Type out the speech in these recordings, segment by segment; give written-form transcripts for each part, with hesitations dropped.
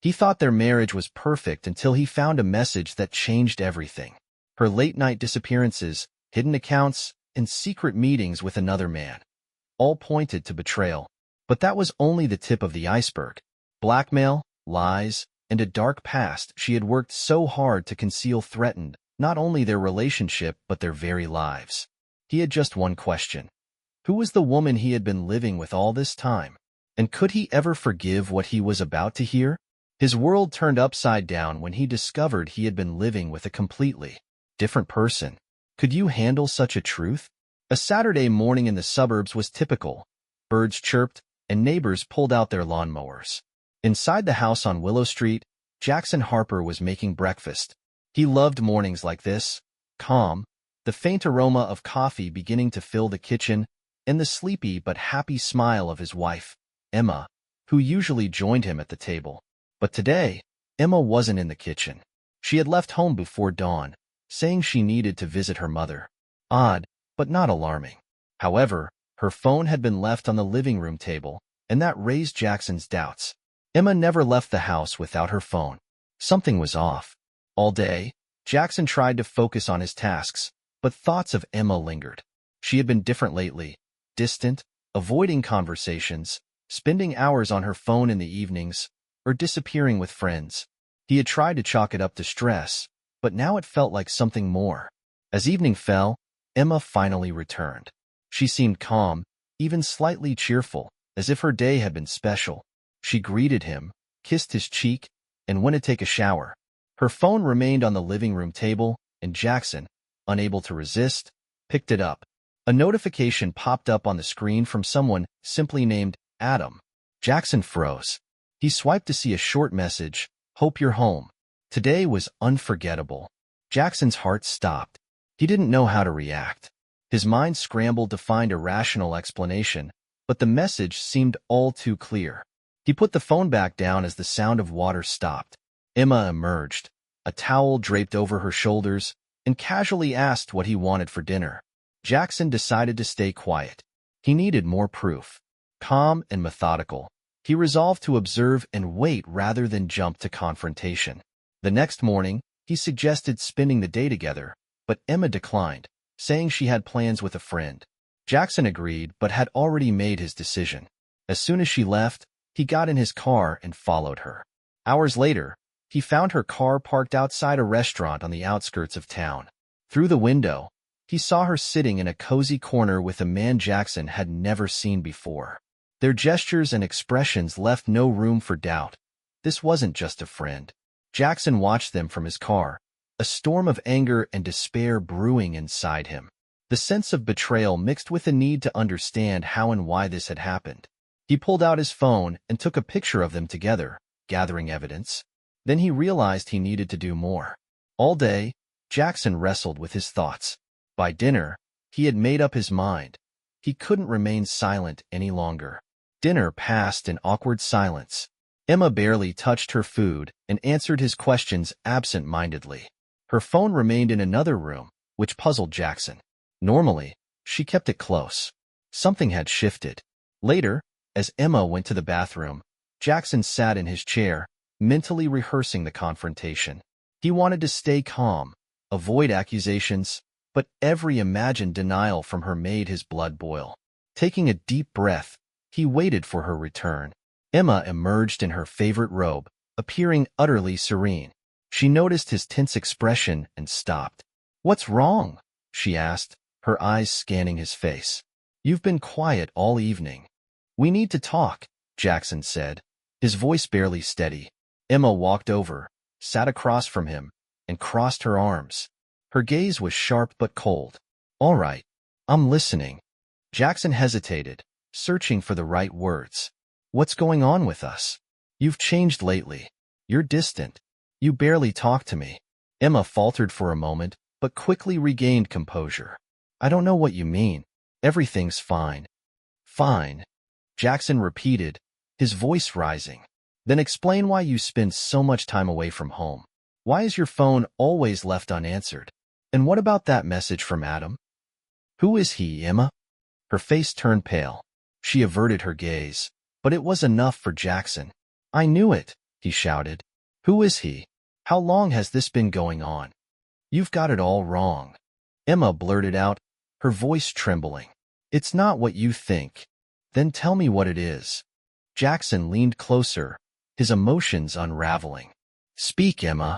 He thought their marriage was perfect until he found a message that changed everything. Her late-night disappearances, hidden accounts, and secret meetings with another man all pointed to betrayal. But that was only the tip of the iceberg. Blackmail, lies, and a dark past she had worked so hard to conceal threatened not only their relationship but their very lives. He had just one question. Who was the woman he had been living with all this time? And could he ever forgive what he was about to hear? His world turned upside down when he discovered he had been living with a completely different person. Could you handle such a truth? A Saturday morning in the suburbs was typical. Birds chirped, and neighbors pulled out their lawnmowers. Inside the house on Willow Street, Jackson Harper was making breakfast. He loved mornings like this, calm, the faint aroma of coffee beginning to fill the kitchen, and the sleepy but happy smile of his wife, Emma, who usually joined him at the table. But today, Emma wasn't in the kitchen. She had left home before dawn, saying she needed to visit her mother. Odd, but not alarming. However, her phone had been left on the living room table, and that raised Jackson's doubts. Emma never left the house without her phone. Something was off. All day, Jackson tried to focus on his tasks, but thoughts of Emma lingered. She had been different lately, distant, avoiding conversations, spending hours on her phone in the evenings, or disappearing with friends. He had tried to chalk it up to stress, but now it felt like something more. As evening fell, Emma finally returned. She seemed calm, even slightly cheerful, as if her day had been special. She greeted him, kissed his cheek, and went to take a shower. Her phone remained on the living room table, and Jackson, unable to resist, picked it up. A notification popped up on the screen from someone simply named Adam. Jackson froze. He swiped to see a short message, "Hope you're home." Today was unforgettable. Jackson's heart stopped. He didn't know how to react. His mind scrambled to find a rational explanation, but the message seemed all too clear. He put the phone back down as the sound of water stopped. Emma emerged, a towel draped over her shoulders, and casually asked what he wanted for dinner. Jackson decided to stay quiet. He needed more proof. Calm and methodical, he resolved to observe and wait rather than jump to confrontation. The next morning, he suggested spending the day together, but Emma declined, saying she had plans with a friend. Jackson agreed but had already made his decision. As soon as she left, he got in his car and followed her. Hours later, he found her car parked outside a restaurant on the outskirts of town. Through the window, he saw her sitting in a cozy corner with a man Jackson had never seen before. Their gestures and expressions left no room for doubt. This wasn't just a friend. Jackson watched them from his car, a storm of anger and despair brewing inside him. The sense of betrayal mixed with the need to understand how and why this had happened. He pulled out his phone and took a picture of them together, gathering evidence. Then he realized he needed to do more. All day, Jackson wrestled with his thoughts. By dinner, he had made up his mind. He couldn't remain silent any longer. Dinner passed in awkward silence. Emma barely touched her food and answered his questions absent-mindedly. Her phone remained in another room, which puzzled Jackson. Normally, she kept it close. Something had shifted. Later, as Emma went to the bathroom, Jackson sat in his chair, mentally rehearsing the confrontation. He wanted to stay calm, avoid accusations, but every imagined denial from her made his blood boil. Taking a deep breath, he waited for her return. Emma emerged in her favorite robe, appearing utterly serene. She noticed his tense expression and stopped. "What's wrong?" she asked, her eyes scanning his face. "You've been quiet all evening." "We need to talk," Jackson said, his voice barely steady. Emma walked over, sat across from him, and crossed her arms. Her gaze was sharp but cold. "All right, I'm listening." Jackson hesitated, searching for the right words. "What's going on with us? You've changed lately. You're distant. You barely talk to me." Emma faltered for a moment, but quickly regained composure. "I don't know what you mean. Everything's fine." "Fine," Jackson repeated, his voice rising. "Then explain why you spend so much time away from home. Why is your phone always left unanswered? And what about that message from Adam? Who is he, Emma?" Her face turned pale. She averted her gaze, but it was enough for Jackson. "I knew it," he shouted. Who is he? How long has this been going on? You've got it all wrong, Emma blurted out, her voice trembling. It's not what you think. Then tell me what it is. Jackson leaned closer, his emotions unraveling. Speak, Emma.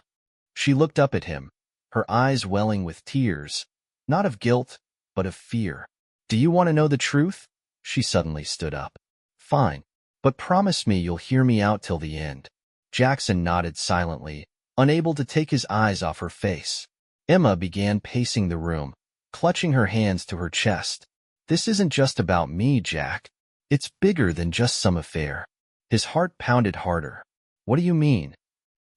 She looked up at him, her eyes welling with tears, not of guilt, but of fear. Do you want to know the truth? She suddenly stood up. Fine, but promise me you'll hear me out till the end. Jackson nodded silently, unable to take his eyes off her face. Emma began pacing the room, clutching her hands to her chest. This isn't just about me, Jack. It's bigger than just some affair. His heart pounded harder. What do you mean?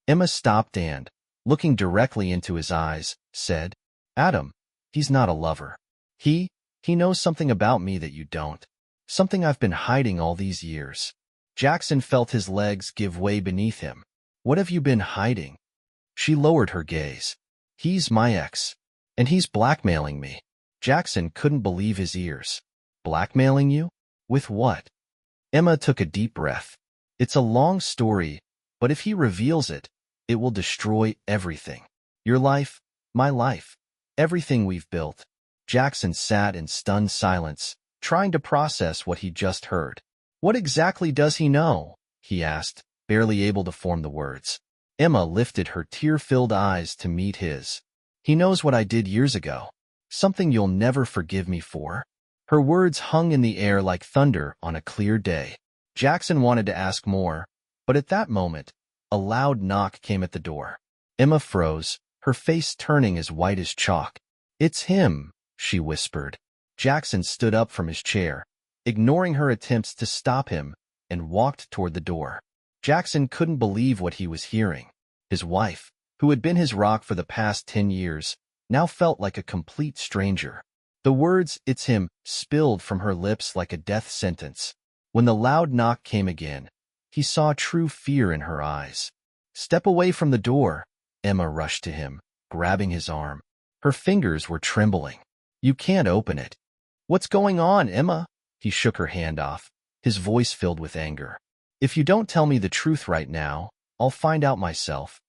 Emma stopped and, looking directly into his eyes, said, Adam, he's not a lover. He knows something about me that you don't. Something I've been hiding all these years. Jackson felt his legs give way beneath him. What have you been hiding? She lowered her gaze. He's my ex, and he's blackmailing me. Jackson couldn't believe his ears. Blackmailing you? With what? Emma took a deep breath. It's a long story, but if he reveals it, it will destroy everything. Your life, my life, everything we've built. Jackson sat in stunned silence, trying to process what he just heard. What exactly does he know? He asked, barely able to form the words. Emma lifted her tear-filled eyes to meet his. He knows what I did years ago. Something you'll never forgive me for. Her words hung in the air like thunder on a clear day. Jackson wanted to ask more, but at that moment, a loud knock came at the door. Emma froze, her face turning as white as chalk. It's him, she whispered. Jackson stood up from his chair, ignoring her attempts to stop him, and walked toward the door. Jackson couldn't believe what he was hearing. His wife, who had been his rock for the past 10 years, now felt like a complete stranger. The words, "It's him," spilled from her lips like a death sentence. When the loud knock came again, he saw true fear in her eyes. Step away from the door, Emma rushed to him, grabbing his arm. Her fingers were trembling. You can't open it. What's going on, Emma? He shook her hand off, his voice filled with anger. If you don't tell me the truth right now, I'll find out myself.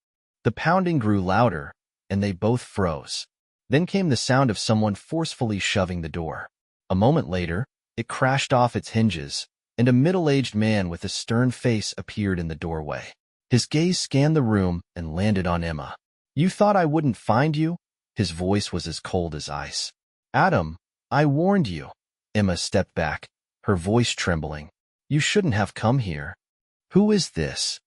The pounding grew louder, and they both froze. Then came the sound of someone forcefully shoving the door. A moment later, it crashed off its hinges, and a middle-aged man with a stern face appeared in the doorway. His gaze scanned the room and landed on Emma. You thought I wouldn't find you? His voice was as cold as ice. Adam, I warned you. Emma stepped back, her voice trembling. You shouldn't have come here. Who is this?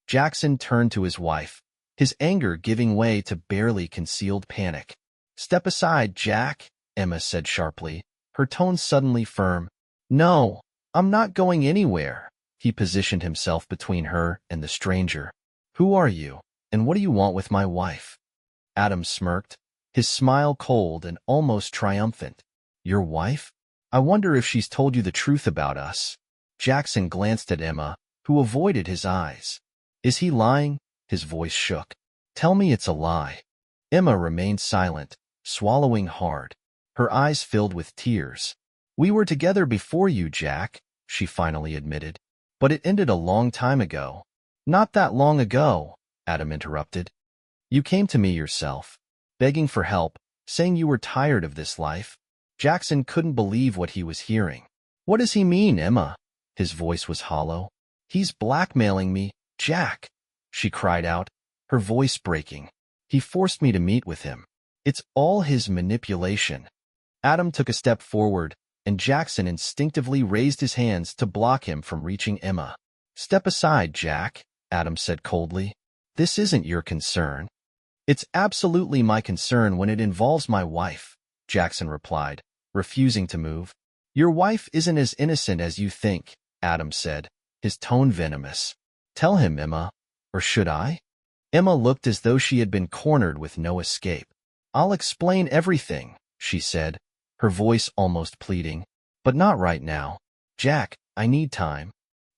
Jackson turned to his wife, his anger giving way to barely concealed panic. Step aside, Jack, Emma said sharply, her tone suddenly firm. No, I'm not going anywhere. He positioned himself between her and the stranger. Who are you, and what do you want with my wife? Adam smirked, his smile cold and almost triumphant. Your wife? I wonder if she's told you the truth about us. Jackson glanced at Emma, who avoided his eyes. Is he lying? His voice shook. Tell me it's a lie. Emma remained silent, swallowing hard. Her eyes filled with tears. We were together before you, Jack, she finally admitted. But it ended a long time ago. Not that long ago, Adam interrupted. You came to me yourself, begging for help, saying you were tired of this life. Jackson couldn't believe what he was hearing. What does he mean, Emma? His voice was hollow. He's blackmailing me, Jack, she cried out, her voice breaking. He forced me to meet with him. It's all his manipulation. Adam took a step forward, and Jackson instinctively raised his hands to block him from reaching Emma. Step aside, Jack, Adam said coldly. This isn't your concern. It's absolutely my concern when it involves my wife, Jackson replied, refusing to move. Your wife isn't as innocent as you think, Adam said, his tone venomous. Tell him, Emma. Or should I? Emma looked as though she had been cornered with no escape. I'll explain everything, she said, her voice almost pleading. But not right now. Jack, I need time.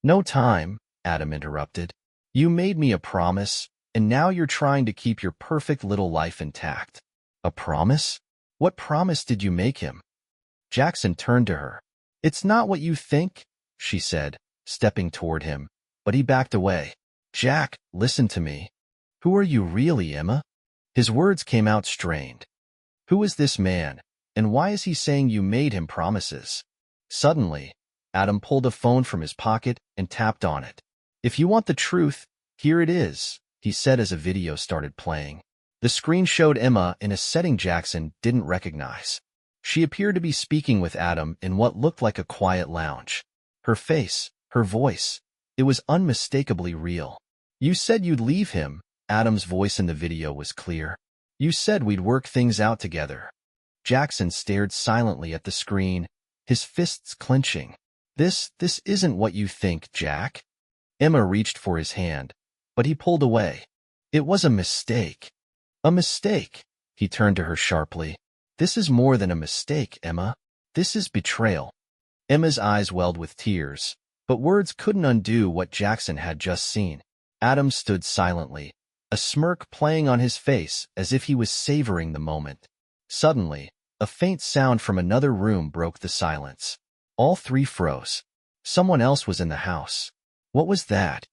No time, Adam interrupted. You made me a promise, and now you're trying to keep your perfect little life intact. A promise? What promise did you make him? Jackson turned to her. It's not what you think, she said, stepping toward him, but he backed away. Jack, listen to me. Who are you really, Emma? His words came out strained. Who is this man, and why is he saying you made him promises? Suddenly, Adam pulled a phone from his pocket and tapped on it. If you want the truth, here it is, he said as a video started playing. The screen showed Emma in a setting Jackson didn't recognize. She appeared to be speaking with Adam in what looked like a quiet lounge. Her face, her voice, it was unmistakably real. You said you'd leave him, Adam's voice in the video was clear. You said we'd work things out together. Jackson stared silently at the screen, his fists clenching. This isn't what you think, Jack. Emma reached for his hand, but he pulled away. It was a mistake. A mistake. He turned to her sharply. This is more than a mistake, Emma. This is betrayal. Emma's eyes welled with tears, but words couldn't undo what Jackson had just seen. Adam stood silently, a smirk playing on his face as if he was savoring the moment. Suddenly, a faint sound from another room broke the silence. All three froze. Someone else was in the house. What was that?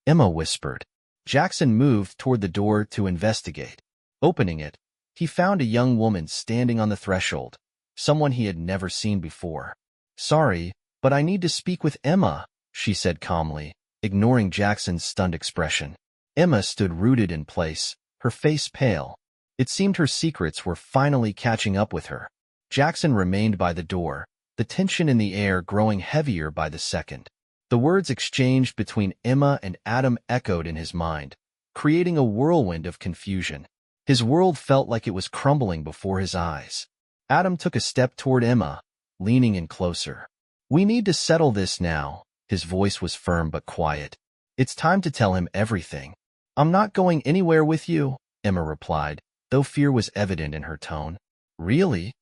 Emma whispered. Jackson moved toward the door to investigate. Opening it, he found a young woman standing on the threshold, someone he had never seen before. Sorry, but I need to speak with Emma, she said calmly, ignoring Jackson's stunned expression. Emma stood rooted in place, her face pale. It seemed her secrets were finally catching up with her. Jackson remained by the door, the tension in the air growing heavier by the second. The words exchanged between Emma and Adam echoed in his mind, creating a whirlwind of confusion. His world felt like it was crumbling before his eyes. Adam took a step toward Emma, leaning in closer. We need to settle this now. His voice was firm but quiet. It's time to tell him everything. I'm not going anywhere with you, Emma replied, though fear was evident in her tone. Really?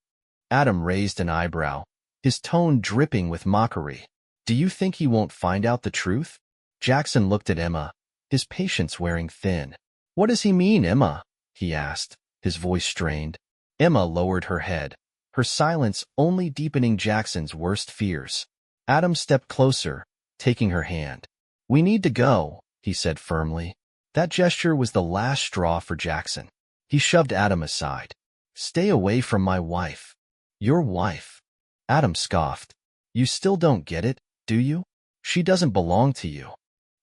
Adam raised an eyebrow, his tone dripping with mockery. Do you think he won't find out the truth? Jackson looked at Emma, his patience wearing thin. What does he mean, Emma? He asked, his voice strained. Emma lowered her head, her silence only deepening Jackson's worst fears. Adam stepped closer, taking her hand. We need to go, he said firmly. That gesture was the last straw for Jackson. He shoved Adam aside. Stay away from my wife. Your wife. Adam scoffed. You still don't get it, do you? She doesn't belong to you.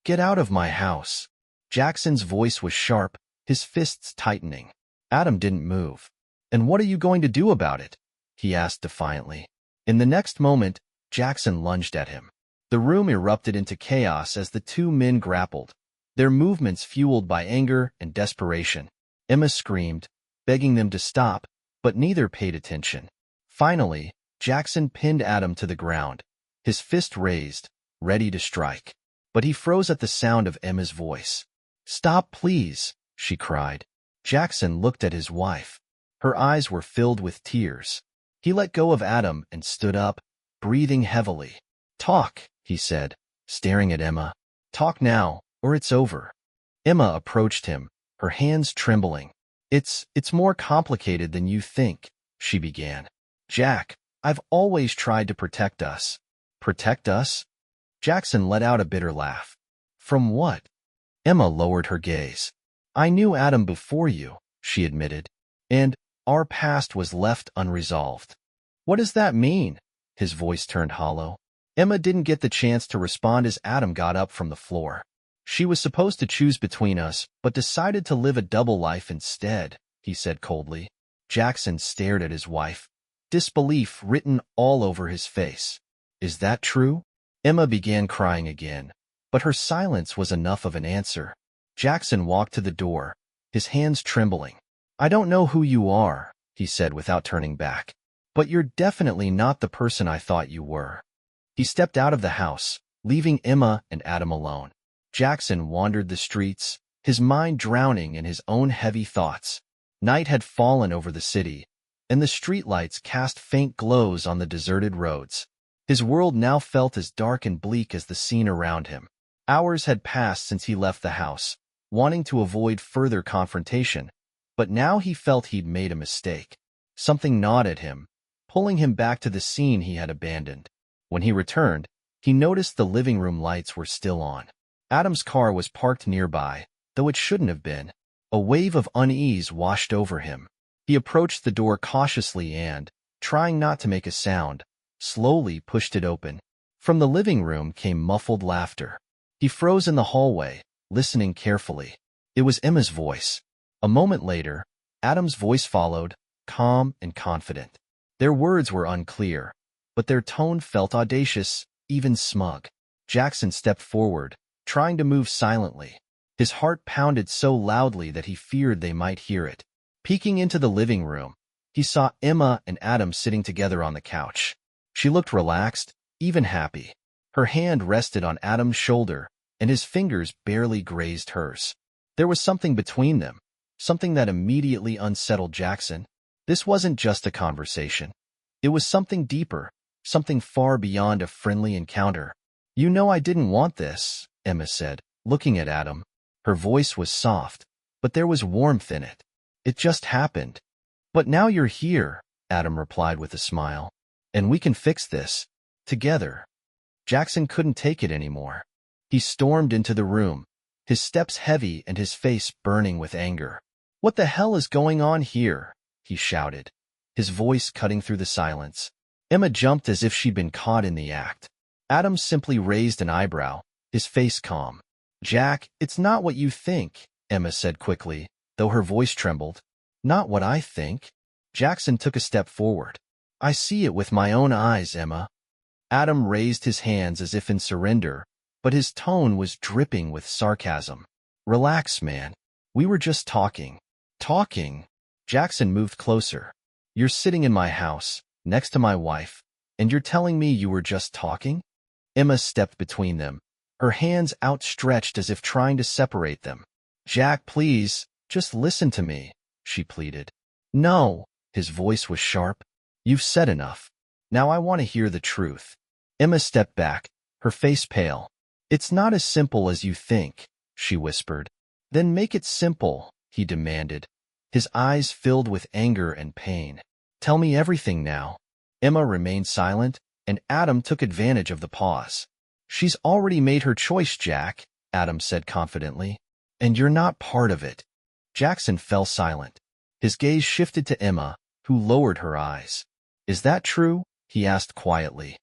Get out of my house. Jackson's voice was sharp, his fists tightening. Adam didn't move. And what are you going to do about it? He asked defiantly. In the next moment, Jackson lunged at him. The room erupted into chaos as the two men grappled, their movements fueled by anger and desperation. Emma screamed, begging them to stop, but neither paid attention. Finally, Jackson pinned Adam to the ground, his fist raised, ready to strike. But he froze at the sound of Emma's voice. Stop, please, she cried. Jackson looked at his wife. Her eyes were filled with tears. He let go of Adam and stood up, breathing heavily. Talk, he said, staring at Emma. Talk now, or it's over. Emma approached him, her hands trembling. It's more complicated than you think, she began. Jack, I've always tried to protect us. Protect us? Jackson let out a bitter laugh. From what? Emma lowered her gaze. I knew Adam before you, she admitted, and our past was left unresolved. What does that mean? His voice turned hollow. Emma didn't get the chance to respond as Adam got up from the floor. She was supposed to choose between us, but decided to live a double life instead, he said coldly. Jackson stared at his wife, disbelief written all over his face. Is that true? Emma began crying again, but her silence was enough of an answer. Jackson walked to the door, his hands trembling. I don't know who you are, he said without turning back, but you're definitely not the person I thought you were. He stepped out of the house, leaving Emma and Adam alone. Jackson wandered the streets, his mind drowning in his own heavy thoughts. Night had fallen over the city, and the streetlights cast faint glows on the deserted roads. His world now felt as dark and bleak as the scene around him. Hours had passed since he left the house, wanting to avoid further confrontation, but now he felt he'd made a mistake. Something gnawed at him, pulling him back to the scene he had abandoned. When he returned, he noticed the living room lights were still on. Adam's car was parked nearby, though it shouldn't have been. A wave of unease washed over him. He approached the door cautiously and, trying not to make a sound, slowly pushed it open. From the living room came muffled laughter. He froze in the hallway, listening carefully. It was Emma's voice. A moment later, Adam's voice followed, calm and confident. Their words were unclear, but their tone felt audacious, even smug. Jackson stepped forward, trying to move silently. His heart pounded so loudly that he feared they might hear it. Peeking into the living room, he saw Emma and Adam sitting together on the couch. She looked relaxed, even happy. Her hand rested on Adam's shoulder, and his fingers barely grazed hers. There was something between them, something that immediately unsettled Jackson. This wasn't just a conversation. It was something deeper, something far beyond a friendly encounter. "You know I didn't want this," Emma said, looking at Adam. Her voice was soft, but there was warmth in it. "It just happened." "But now you're here," Adam replied with a smile. "And we can fix this. Together." Jackson couldn't take it anymore. He stormed into the room, his steps heavy and his face burning with anger. "What the hell is going on here?" he shouted, his voice cutting through the silence. Emma jumped as if she'd been caught in the act. Adam simply raised an eyebrow, his face calm. "Jack, it's not what you think," Emma said quickly, though her voice trembled. "Not what I think." Jackson took a step forward. "I see it with my own eyes, Emma." Adam raised his hands as if in surrender, but his tone was dripping with sarcasm. "Relax, man. We were just talking." "Talking?" Jackson moved closer. "You're sitting in my house, next to my wife, and you're telling me you were just talking?" Emma stepped between them, her hands outstretched as if trying to separate them. "Jack, please, just listen to me," she pleaded. "No." His voice was sharp. "You've said enough. Now I want to hear the truth." Emma stepped back, her face pale. "It's not as simple as you think," she whispered. "Then make it simple," he demanded, his eyes filled with anger and pain. "Tell me everything now." Emma remained silent, and Adam took advantage of the pause. "She's already made her choice, Jack," Adam said confidently. "And you're not part of it." Jackson fell silent. His gaze shifted to Emma, who lowered her eyes. "Is that true?" he asked quietly.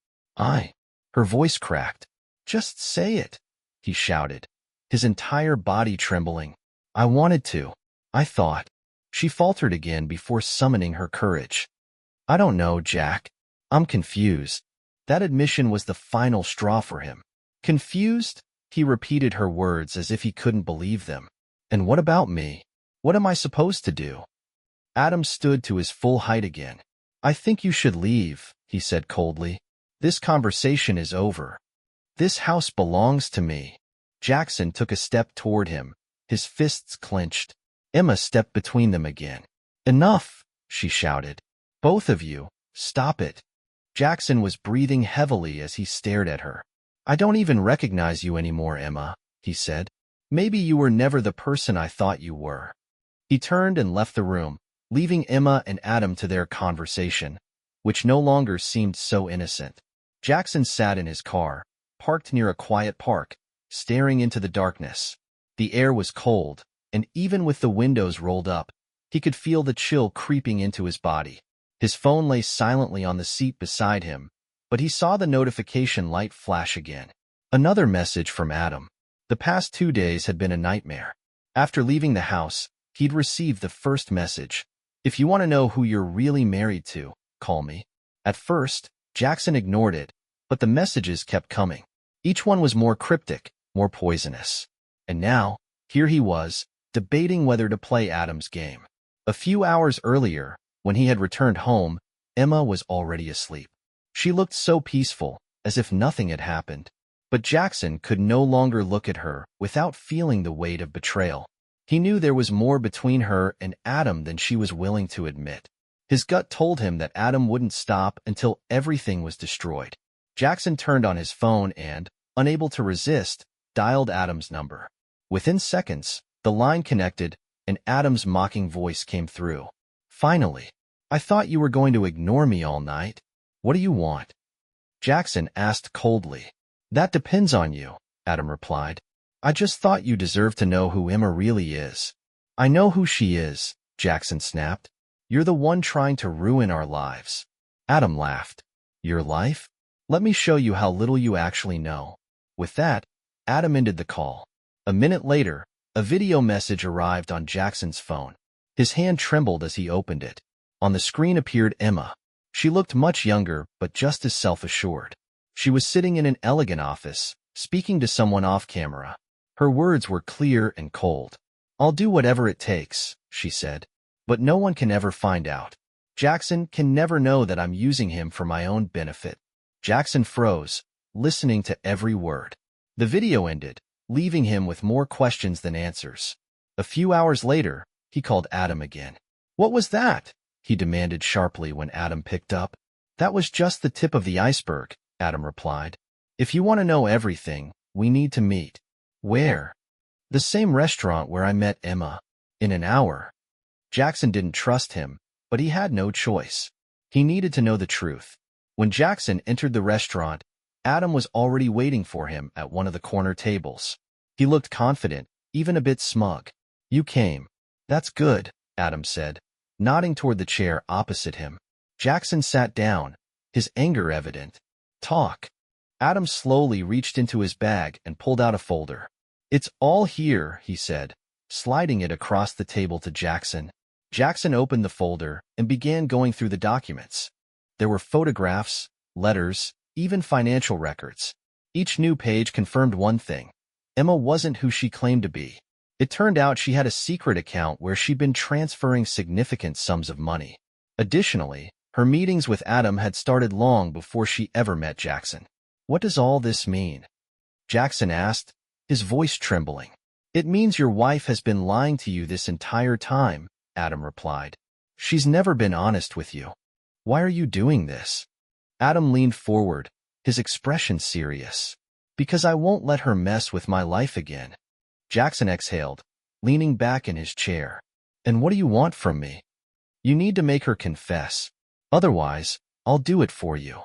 Her voice cracked. "Just say it," he shouted, his entire body trembling. "I wanted to. I thought." She faltered again before summoning her courage. "I don't know, Jack. I'm confused." That admission was the final straw for him. "Confused?" He repeated her words as if he couldn't believe them. "And what about me? What am I supposed to do?" Adam stood to his full height again. "I think you should leave," he said coldly. "This conversation is over. This house belongs to me." Jackson took a step toward him, his fists clenched. Emma stepped between them again. "Enough," she shouted. "Both of you, stop it." Jackson was breathing heavily as he stared at her. "I don't even recognize you anymore, Emma," he said. "Maybe you were never the person I thought you were." He turned and left the room, leaving Emma and Adam to their conversation, which no longer seemed so innocent. Jackson sat in his car, parked near a quiet park, staring into the darkness. The air was cold, and even with the windows rolled up, he could feel the chill creeping into his body. His phone lay silently on the seat beside him, but he saw the notification light flash again. Another message from Adam. The past 2 days had been a nightmare. After leaving the house, he'd received the first message. "If you want to know who you're really married to, call me." At first, Jackson ignored it, but the messages kept coming. Each one was more cryptic, more poisonous. And now, here he was, debating whether to play Adam's game. A few hours earlier, when he had returned home, Emma was already asleep. She looked so peaceful, as if nothing had happened. But Jackson could no longer look at her without feeling the weight of betrayal. He knew there was more between her and Adam than she was willing to admit. His gut told him that Adam wouldn't stop until everything was destroyed. Jackson turned on his phone and, unable to resist, dialed Adam's number. Within seconds, the line connected, and Adam's mocking voice came through. "Finally. I thought you were going to ignore me all night. What do you want?" Jackson asked coldly. "That depends on you," Adam replied. I just thought you deserved to know who Emma really is. I know who she is, Jackson snapped. You're the one trying to ruin our lives. Adam laughed. Your life? Let me show you how little you actually know. With that, Adam ended the call. A minute later, a video message arrived on Jackson's phone. His hand trembled as he opened it. On the screen appeared Emma. She looked much younger, but just as self-assured. She was sitting in an elegant office, speaking to someone off camera. Her words were clear and cold. I'll do whatever it takes, she said. But no one can ever find out. Jackson can never know that I'm using him for my own benefit. Jackson froze, listening to every word. The video ended, leaving him with more questions than answers. A few hours later, he called Adam again. What was that? He demanded sharply when Adam picked up. That was just the tip of the iceberg, Adam replied. If you want to know everything, we need to meet. Where? The same restaurant where I met Emma. In an hour. Jackson didn't trust him, but he had no choice. He needed to know the truth. When Jackson entered the restaurant, Adam was already waiting for him at one of the corner tables. He looked confident, even a bit smug. You came. That's good, Adam said, nodding toward the chair opposite him. Jackson sat down, his anger evident. Talk. Adam slowly reached into his bag and pulled out a folder. It's all here, he said, sliding it across the table to Jackson. Jackson opened the folder and began going through the documents. There were photographs, letters, even financial records. Each new page confirmed one thing. Emma wasn't who she claimed to be. It turned out she had a secret account where she'd been transferring significant sums of money. Additionally, her meetings with Adam had started long before she ever met Jackson. What does all this mean? Jackson asked, his voice trembling. It means your wife has been lying to you this entire time, Adam replied. She's never been honest with you. Why are you doing this? Adam leaned forward, his expression serious. Because I won't let her mess with my life again. Jackson exhaled, leaning back in his chair. And what do you want from me? You need to make her confess. Otherwise, I'll do it for you.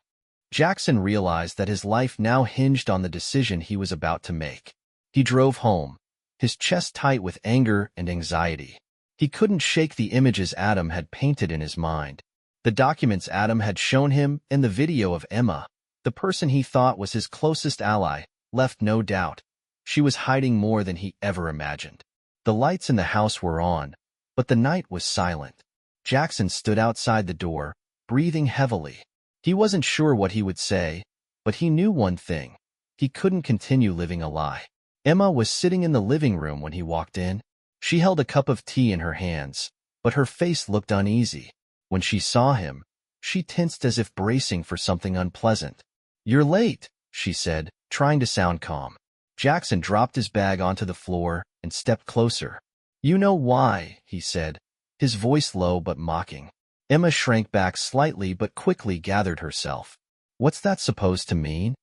Jackson realized that his life now hinged on the decision he was about to make. He drove home, his chest tight with anger and anxiety. He couldn't shake the images Adam had painted in his mind. The documents Adam had shown him and the video of Emma, the person he thought was his closest ally, left no doubt. She was hiding more than he ever imagined. The lights in the house were on, but the night was silent. Jackson stood outside the door, breathing heavily. He wasn't sure what he would say, but he knew one thing. He couldn't continue living a lie. Emma was sitting in the living room when he walked in. She held a cup of tea in her hands, but her face looked uneasy. When she saw him, she tensed as if bracing for something unpleasant. You're late, she said, trying to sound calm. Jackson dropped his bag onto the floor and stepped closer. You know why, he said, his voice low but mocking. Emma shrank back slightly but quickly gathered herself. What's that supposed to mean?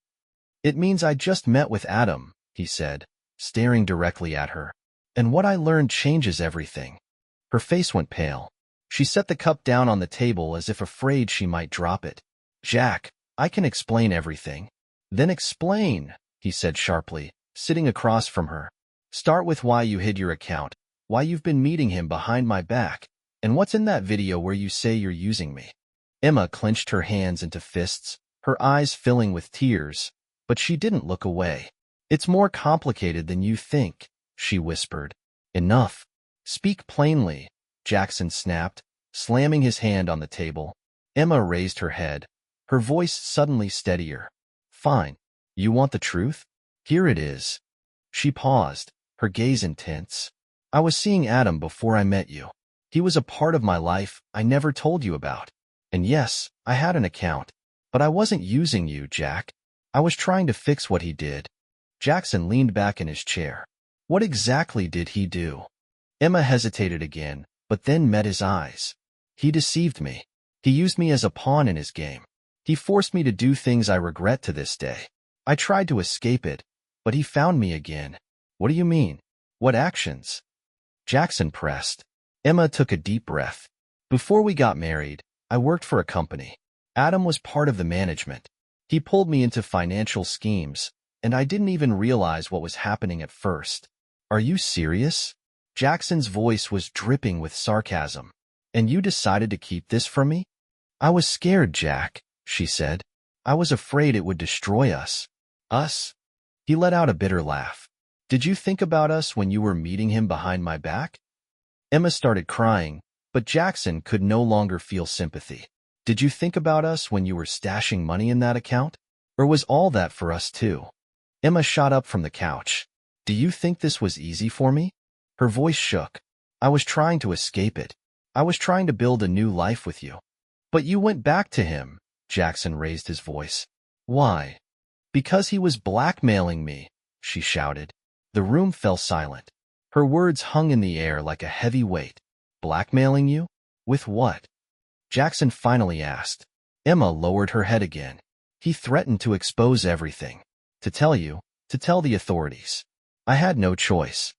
It means I just met with Adam, he said, staring directly at her. And what I learned changes everything. Her face went pale. She set the cup down on the table as if afraid she might drop it. Jack, I can explain everything. Then explain, he said sharply, sitting across from her. Start with why you hid your account, why you've been meeting him behind my back, and what's in that video where you say you're using me. Emma clenched her hands into fists, her eyes filling with tears, but she didn't look away. It's more complicated than you think, she whispered. Enough. Speak plainly, Jackson snapped, slamming his hand on the table. Emma raised her head, her voice suddenly steadier. Fine. You want the truth? Here it is. She paused, her gaze intense. I was seeing Adam before I met you. He was a part of my life I never told you about. And yes, I had an account. But I wasn't using you, Jack. I was trying to fix what he did. Jackson leaned back in his chair. What exactly did he do? Emma hesitated again, but then met his eyes. He deceived me. He used me as a pawn in his game. He forced me to do things I regret to this day. I tried to escape it, but he found me again. What do you mean? What actions? Jackson pressed. Emma took a deep breath. Before we got married, I worked for a company. Adam was part of the management. He pulled me into financial schemes, and I didn't even realize what was happening at first. Are you serious? Jackson's voice was dripping with sarcasm. And you decided to keep this from me? I was scared, Jack, she said. I was afraid it would destroy us. Us? He let out a bitter laugh. Did you think about us when you were meeting him behind my back? Emma started crying, but Jackson could no longer feel sympathy. Did you think about us when you were stashing money in that account? Or was all that for us too? Emma shot up from the couch. Do you think this was easy for me? Her voice shook. I was trying to escape it. I was trying to build a new life with you. But you went back to him, Jackson raised his voice. Why? Because he was blackmailing me, she shouted. The room fell silent. Her words hung in the air like a heavy weight. Blackmailing you? With what? Jackson finally asked. Emma lowered her head again. He threatened to expose everything. To tell you, to tell the authorities. I had no choice.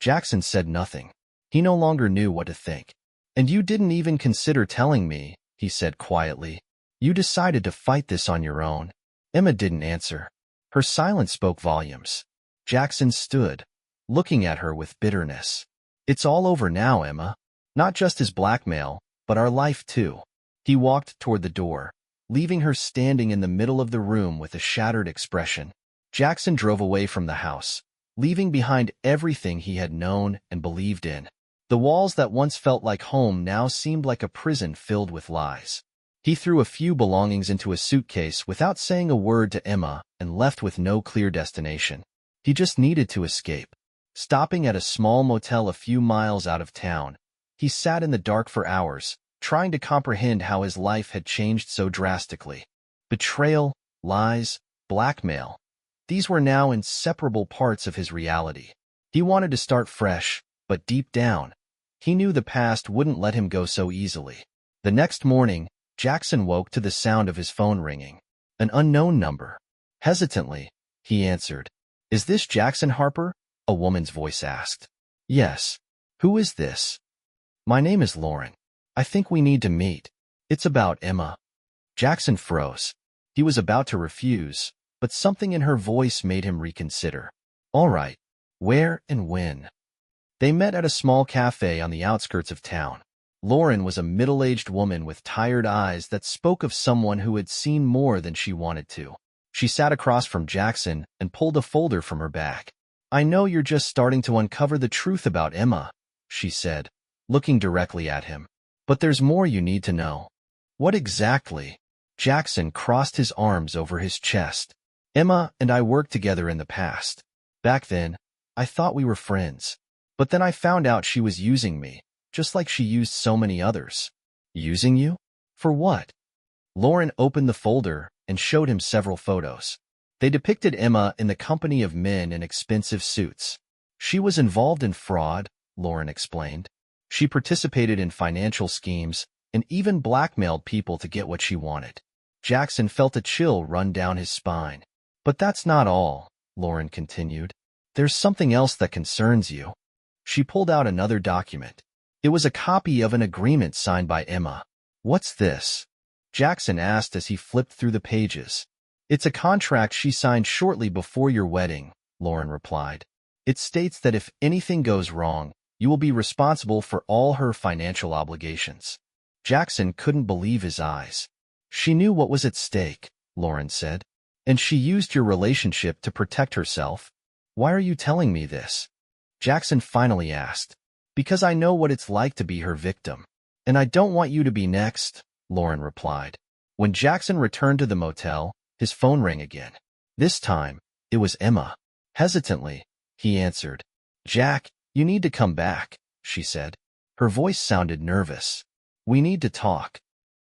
Jackson said nothing. He no longer knew what to think. And you didn't even consider telling me, he said quietly. You decided to fight this on your own. Emma didn't answer. Her silence spoke volumes. Jackson stood, looking at her with bitterness. It's all over now, Emma. Not just his blackmail, but our life too. He walked toward the door, leaving her standing in the middle of the room with a shattered expression. Jackson drove away from the house, leaving behind everything he had known and believed in. The walls that once felt like home now seemed like a prison filled with lies. He threw a few belongings into a suitcase without saying a word to Emma and left with no clear destination. He just needed to escape. Stopping at a small motel a few miles out of town, he sat in the dark for hours, trying to comprehend how his life had changed so drastically. Betrayal, lies, blackmail. These were now inseparable parts of his reality. He wanted to start fresh, but deep down, he knew the past wouldn't let him go so easily. The next morning, Jackson woke to the sound of his phone ringing. An unknown number. Hesitantly, he answered. Is this Jackson Harper? A woman's voice asked. Yes. Who is this? My name is Lauren. I think we need to meet. It's about Emma. Jackson froze. He was about to refuse, but something in her voice made him reconsider. All right. Where and when? They met at a small cafe on the outskirts of town. Lauren was a middle-aged woman with tired eyes that spoke of someone who had seen more than she wanted to. She sat across from Jackson and pulled a folder from her bag. I know you're just starting to uncover the truth about Emma, she said, looking directly at him. But there's more you need to know. What exactly? Jackson crossed his arms over his chest. Emma and I worked together in the past. Back then, I thought we were friends. But then I found out she was using me, just like she used so many others. Using you? For what? Lauren opened the folder and showed him several photos. They depicted Emma in the company of men in expensive suits. She was involved in fraud, Lauren explained. She participated in financial schemes and even blackmailed people to get what she wanted. Jackson felt a chill run down his spine. But that's not all, Lauren continued. There's something else that concerns you. She pulled out another document. It was a copy of an agreement signed by Emma. What's this? Jackson asked as he flipped through the pages. It's a contract she signed shortly before your wedding, Lauren replied. It states that if anything goes wrong, you will be responsible for all her financial obligations. Jackson couldn't believe his eyes. She knew what was at stake, Lauren said. And she used your relationship to protect herself. Why are you telling me this? Jackson finally asked. Because I know what it's like to be her victim. And I don't want you to be next, Lauren replied. When Jackson returned to the motel, his phone rang again. This time, it was Emma. Hesitantly, he answered. Jack, you need to come back, she said. Her voice sounded nervous. We need to talk.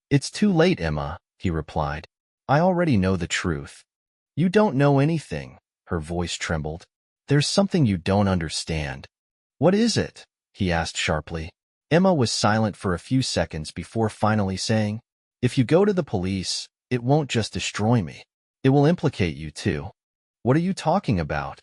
It's too late, Emma, he replied. I already know the truth. You don't know anything, her voice trembled. There's something you don't understand. What is it? He asked sharply. Emma was silent for a few seconds before finally saying, If you go to the police, it won't just destroy me. It will implicate you too. What are you talking about?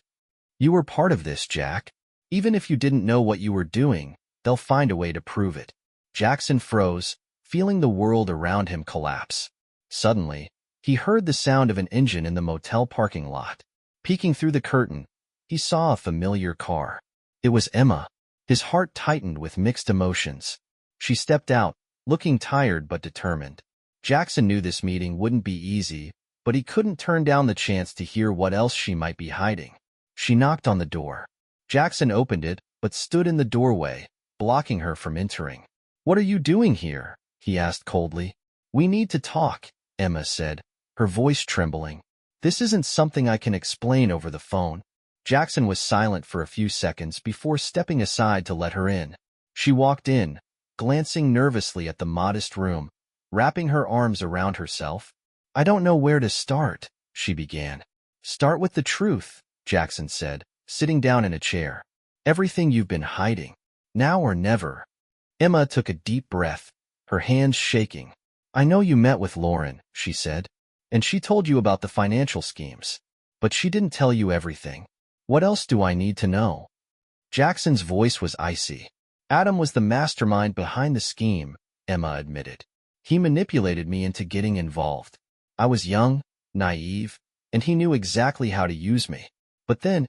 You were part of this, Jack. Even if you didn't know what you were doing, they'll find a way to prove it. Jackson froze, feeling the world around him collapse. Suddenly, he heard the sound of an engine in the motel parking lot. Peeking through the curtain, he saw a familiar car. It was Emma. His heart tightened with mixed emotions. She stepped out, looking tired but determined. Jackson knew this meeting wouldn't be easy, but he couldn't turn down the chance to hear what else she might be hiding. She knocked on the door. Jackson opened it, but stood in the doorway, blocking her from entering. "What are you doing here?" he asked coldly. "We need to talk," Emma said, her voice trembling. "This isn't something I can explain over the phone." Jackson was silent for a few seconds before stepping aside to let her in. She walked in, glancing nervously at the modest room, wrapping her arms around herself. "I don't know where to start," she began. "Start with the truth," Jackson said, sitting down in a chair. "Everything you've been hiding. Now or never." Emma took a deep breath, her hands shaking. "I know you met with Lauren," she said, "and she told you about the financial schemes. But she didn't tell you everything. What else do I need to know?" Jackson's voice was icy. "Adam was the mastermind behind the scheme," Emma admitted. "He manipulated me into getting involved. I was young, naive, and he knew exactly how to use me. But then,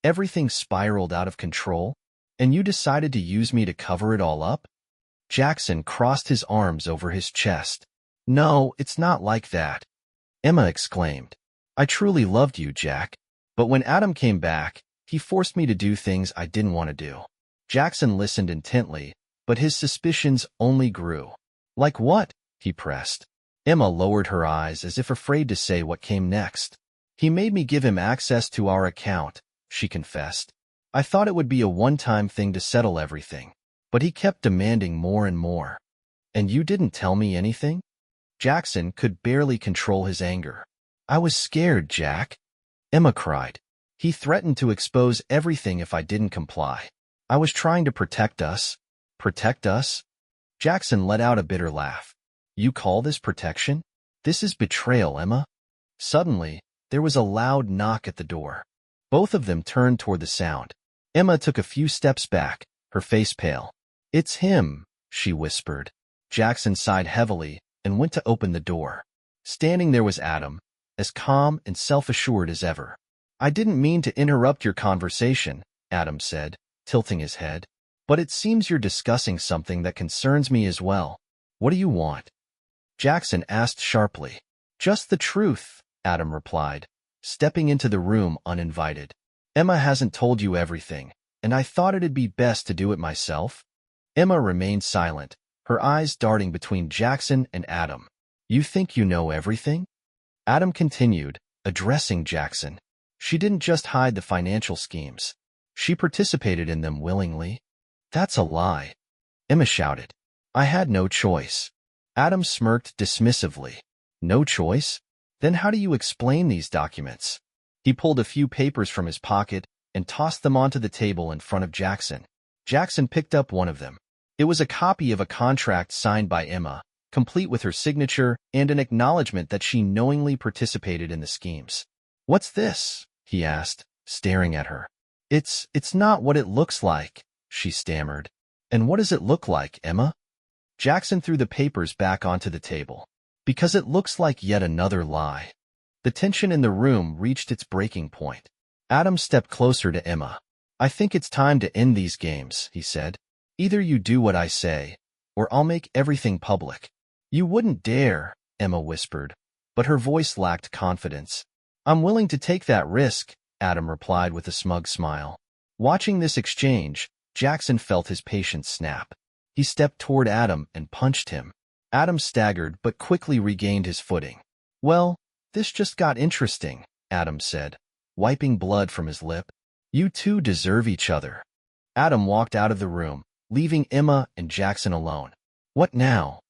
everything spiraled out of control, and you decided to use me to cover it all up?" Jackson crossed his arms over his chest. "No, it's not like that," Emma exclaimed. "I truly loved you, Jack. But when Adam came back, he forced me to do things I didn't want to do." Jackson listened intently, but his suspicions only grew. "Like what?" he pressed. Emma lowered her eyes as if afraid to say what came next. "He made me give him access to our account," she confessed. "I thought it would be a one-time thing to settle everything, but he kept demanding more and more." "And you didn't tell me anything?" Jackson could barely control his anger. "I was scared, Jack," Emma cried. "He threatened to expose everything if I didn't comply. I was trying to protect us." "Protect us?" Jackson let out a bitter laugh. "You call this protection? This is betrayal, Emma." Suddenly, there was a loud knock at the door. Both of them turned toward the sound. Emma took a few steps back, her face pale. "It's him," she whispered. Jackson sighed heavily and went to open the door. Standing there was Adam, as calm and self-assured as ever. "I didn't mean to interrupt your conversation," Adam said, tilting his head. "But it seems you're discussing something that concerns me as well. What do you want?" Jackson asked sharply. "Just the truth," Adam replied, stepping into the room uninvited. "Emma hasn't told you everything, and I thought it'd be best to do it myself." Emma remained silent, her eyes darting between Jackson and Adam. "You think you know everything?" Adam continued, addressing Jackson. "She didn't just hide the financial schemes. She participated in them willingly." "That's a lie," Emma shouted. "I had no choice." Adam smirked dismissively. "No choice? Then how do you explain these documents?" He pulled a few papers from his pocket and tossed them onto the table in front of Jackson. Jackson picked up one of them. It was a copy of a contract signed by Emma, complete with her signature and an acknowledgement that she knowingly participated in the schemes. "What's this?" he asked, staring at her. It's not what it looks like," she stammered. "And what does it look like, Emma?" Jackson threw the papers back onto the table. "Because it looks like yet another lie." The tension in the room reached its breaking point. Adam stepped closer to Emma. "I think it's time to end these games," he said. "Either you do what I say, or I'll make everything public." "You wouldn't dare," Emma whispered, but her voice lacked confidence. "I'm willing to take that risk," Adam replied with a smug smile. Watching this exchange, Jackson felt his patience snap. He stepped toward Adam and punched him. Adam staggered but quickly regained his footing. "Well, this just got interesting," Adam said, wiping blood from his lip. "You two deserve each other." Adam walked out of the room, leaving Emma and Jackson alone. "What now?"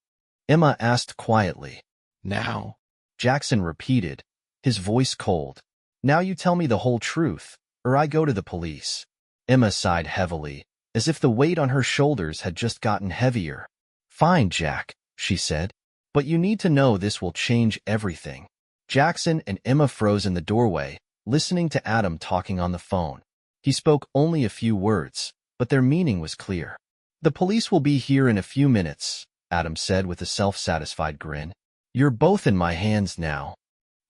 Emma asked quietly. Now, Jackson repeated, his voice cold. "Now you tell me the whole truth, or I go to the police." Emma sighed heavily, as if the weight on her shoulders had just gotten heavier. "Fine, Jack," she said, "but you need to know this will change everything." Jackson and Emma froze in the doorway, listening to Adam talking on the phone. He spoke only a few words, but their meaning was clear. "The police will be here in a few minutes," Adam said with a self-satisfied grin. "You're both in my hands now."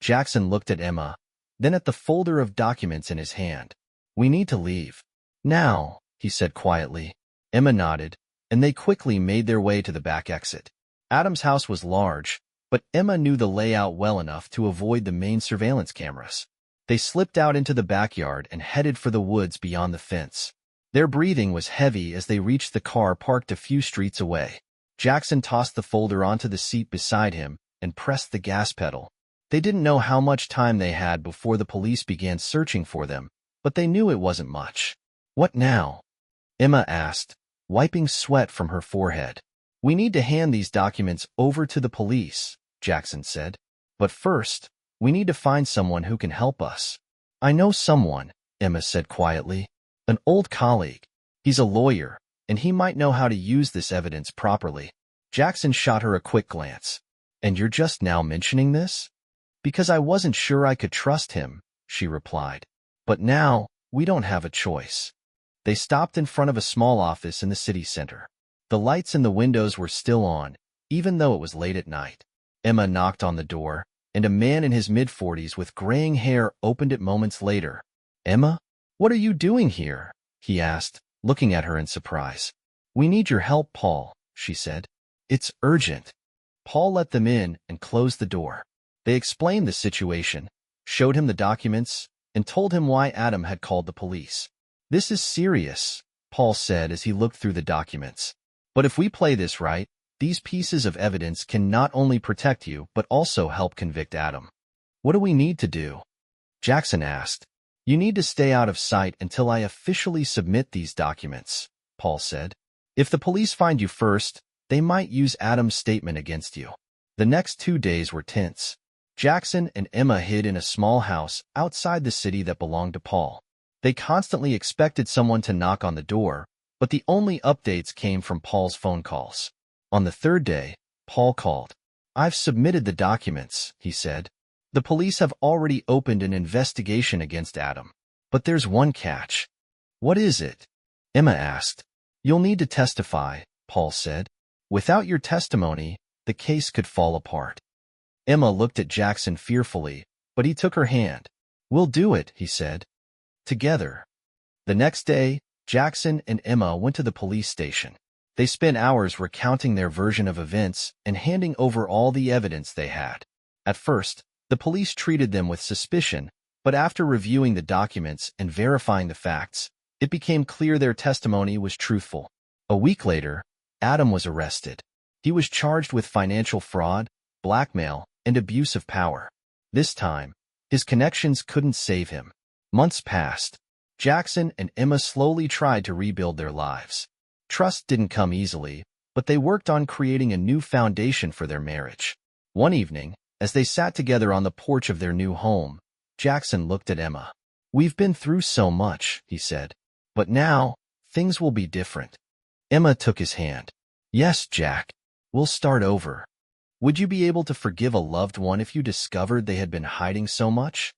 Jackson looked at Emma, then at the folder of documents in his hand. "We need to leave now," he said quietly. Emma nodded, and they quickly made their way to the back exit. Adam's house was large, but Emma knew the layout well enough to avoid the main surveillance cameras. They slipped out into the backyard and headed for the woods beyond the fence. Their breathing was heavy as they reached the car parked a few streets away. Jackson tossed the folder onto the seat beside him and pressed the gas pedal. They didn't know how much time they had before the police began searching for them, but they knew it wasn't much. "What now?" Emma asked, wiping sweat from her forehead. "We need to hand these documents over to the police," Jackson said. "But first, we need to find someone who can help us." "I know someone," Emma said quietly. "An old colleague. He's a lawyer, and he might know how to use this evidence properly." Jackson shot her a quick glance. "And you're just now mentioning this?" "Because I wasn't sure I could trust him," she replied. "But now, we don't have a choice." They stopped in front of a small office in the city center. The lights in the windows were still on, even though it was late at night. Emma knocked on the door, and a man in his mid-40s with graying hair opened it moments later. "Emma, what are you doing here?" he asked, looking at her in surprise. "We need your help, Paul," she said. "It's urgent." Paul let them in and closed the door. They explained the situation, showed him the documents, and told him why Adam had called the police. "This is serious," Paul said as he looked through the documents. "But if we play this right, these pieces of evidence can not only protect you but also help convict Adam." "What do we need to do?" Jackson asked. "You need to stay out of sight until I officially submit these documents," Paul said. "If the police find you first, they might use Adam's statement against you." The next 2 days were tense. Jackson and Emma hid in a small house outside the city that belonged to Paul. They constantly expected someone to knock on the door, but the only updates came from Paul's phone calls. On the third day, Paul called. "I've submitted the documents," he said. "The police have already opened an investigation against Adam. But there's one catch." "What is it?" Emma asked. "You'll need to testify," Paul said. "Without your testimony, the case could fall apart." Emma looked at Jackson fearfully, but he took her hand. "We'll do it," he said. "Together." The next day, Jackson and Emma went to the police station. They spent hours recounting their version of events and handing over all the evidence they had. At first, the police treated them with suspicion, but after reviewing the documents and verifying the facts, it became clear their testimony was truthful. A week later, Adam was arrested. He was charged with financial fraud, blackmail, and abuse of power. This time, his connections couldn't save him. Months passed. Jackson and Emma slowly tried to rebuild their lives. Trust didn't come easily, but they worked on creating a new foundation for their marriage. One evening, as they sat together on the porch of their new home, Jackson looked at Emma. "We've been through so much," he said. "But now, things will be different." Emma took his hand. "Yes, Jack. We'll start over." "Would you be able to forgive a loved one if you discovered they had been hiding so much?"